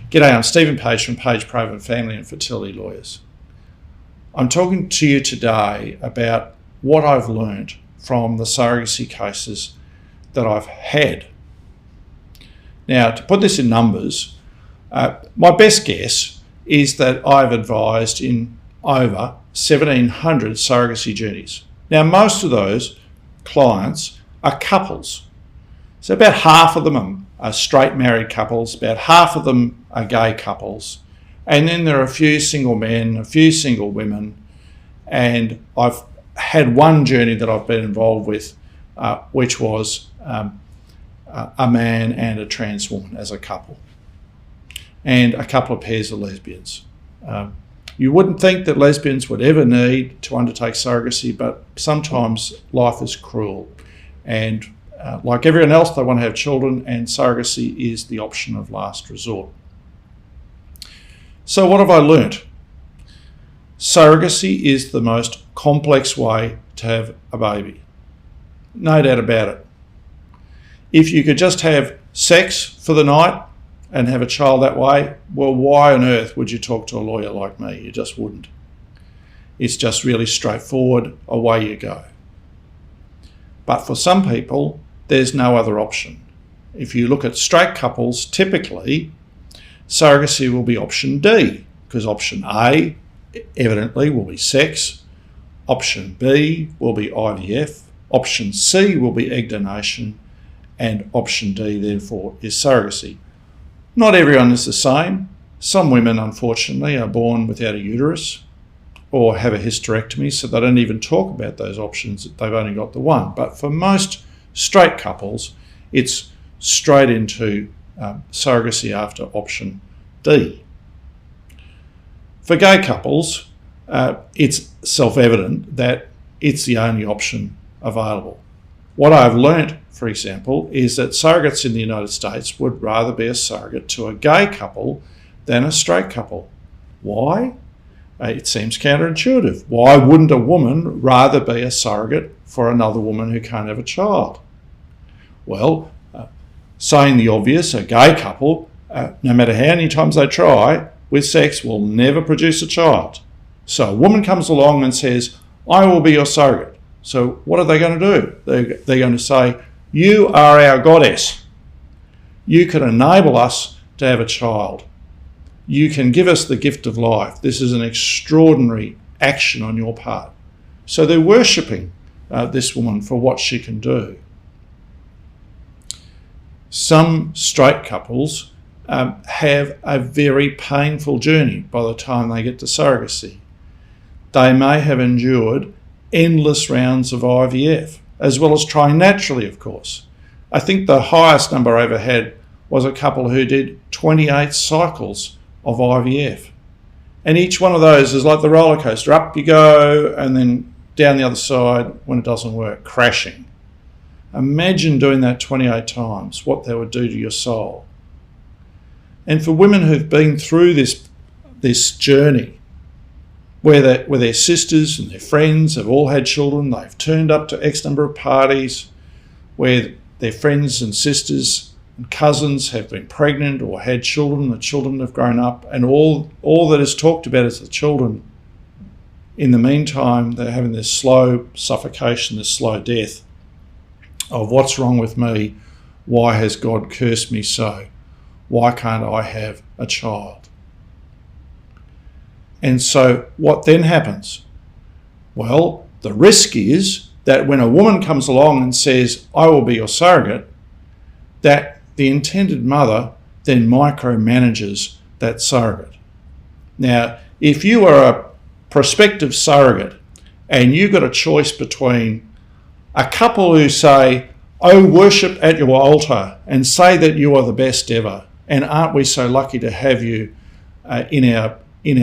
G'day, I'm Stephen Page from Page Provan Family and Fertility Lawyers. I'm talking to you today about what I've learned from the surrogacy cases that I've had. Now, to put this in numbers, my best guess is that I've advised in over 1,700 surrogacy journeys. Now, most of those clients are couples. So about half of them are straight married couples, about half of them are gay couples, and then there are a few single men, a few single women, and I've had one journey that I've been involved with, which was a man and a trans woman as a couple, and a couple of pairs of lesbians. You wouldn't think that lesbians would ever need to undertake surrogacy, but sometimes life is cruel, and like everyone else, they want to have children, and surrogacy is the option of last resort. So what have I learnt? Surrogacy is the most complex way to have a baby. No doubt about it. If you could just have sex for the night and have a child that way, well, why on earth would you talk to a lawyer like me? You just wouldn't. It's just really straightforward, away you go. But for some people, there's no other option. If you look at straight couples, typically surrogacy will be option D, because option A evidently will be sex, option B will be IVF, option C will be egg donation, and option D therefore is surrogacy. Not everyone is the same. Some women, unfortunately, are born without a uterus or have a hysterectomy, so they don't even talk about those options. They've only got the one. But for most straight couples, it's straight into surrogacy after option D. For gay couples, it's self-evident that it's the only option available. What I've learnt, for example, is that surrogates in the United States would rather be a surrogate to a gay couple than a straight couple. Why? It seems counterintuitive. Why wouldn't a woman rather be a surrogate for another woman who can't have a child? Well, saying the obvious, a gay couple, no matter how many times they try with sex, will never produce a child. So a woman comes along and says, I will be your surrogate. So what are they going to do? They're going to say, you are our goddess. You can enable us to have a child. You can give us the gift of life. This is an extraordinary action on your part. So they're worshipping this woman for what she can do. Some straight couples have a very painful journey by the time they get to surrogacy. They may have endured endless rounds of IVF, as well as trying naturally, of course. I think the highest number I ever had was a couple who did 28 cycles of IVF. And each one of those is like the roller coaster. Up you go, and then down the other side when it doesn't work, crashing. Imagine doing that 28 times, what that would do to your soul. And for women who've been through this journey, where their sisters and their friends have all had children, they've turned up to X number of parties, where their friends and sisters and cousins have been pregnant or had children, the children have grown up, and all that is talked about is the children. In the meantime, they're having this slow suffocation, this slow death of what's wrong with me? Why has God cursed me so? Why can't I have a child? And so what then happens? Well, the risk is that when a woman comes along and says, I will be your surrogate, that the intended mother then micromanages that surrogate. Now, if you are a prospective surrogate and you've got a choice between a couple who say, oh, worship at your altar and say that you are the best ever, and aren't we so lucky to have you in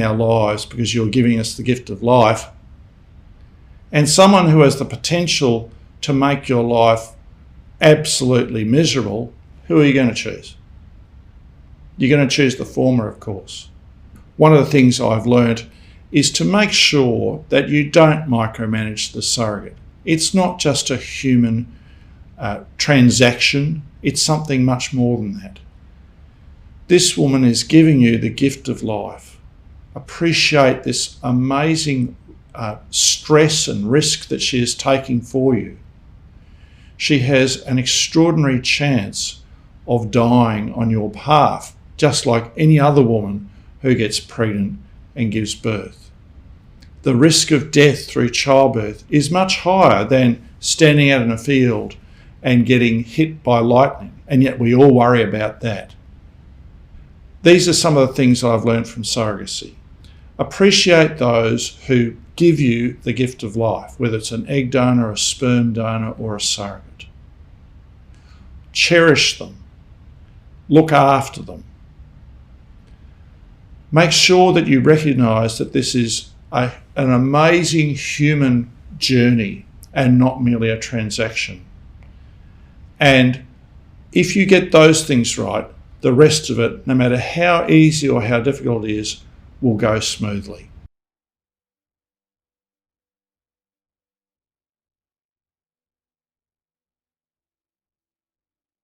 our lives because you're giving us the gift of life, and someone who has the potential to make your life absolutely miserable, who are you going to choose? You're going to choose the former, of course. One of the things I've learned is to make sure that you don't micromanage the surrogate. It's not just a human transaction, it's something much more than that. This woman is giving you the gift of life. Appreciate this amazing stress and risk that she is taking for you. She has an extraordinary chance of dying on your behalf, just like any other woman who gets pregnant and gives birth. The risk of death through childbirth is much higher than standing out in a field and getting hit by lightning, and yet we all worry about that. These are some of the things I've learned from surrogacy. Appreciate those who give you the gift of life, whether it's an egg donor, a sperm donor, or a surrogate. Cherish them. Look after them. Make sure that you recognise that this is an amazing human journey and not merely a transaction. And if you get those things right, the rest of it, no matter how easy or how difficult it is, will go smoothly.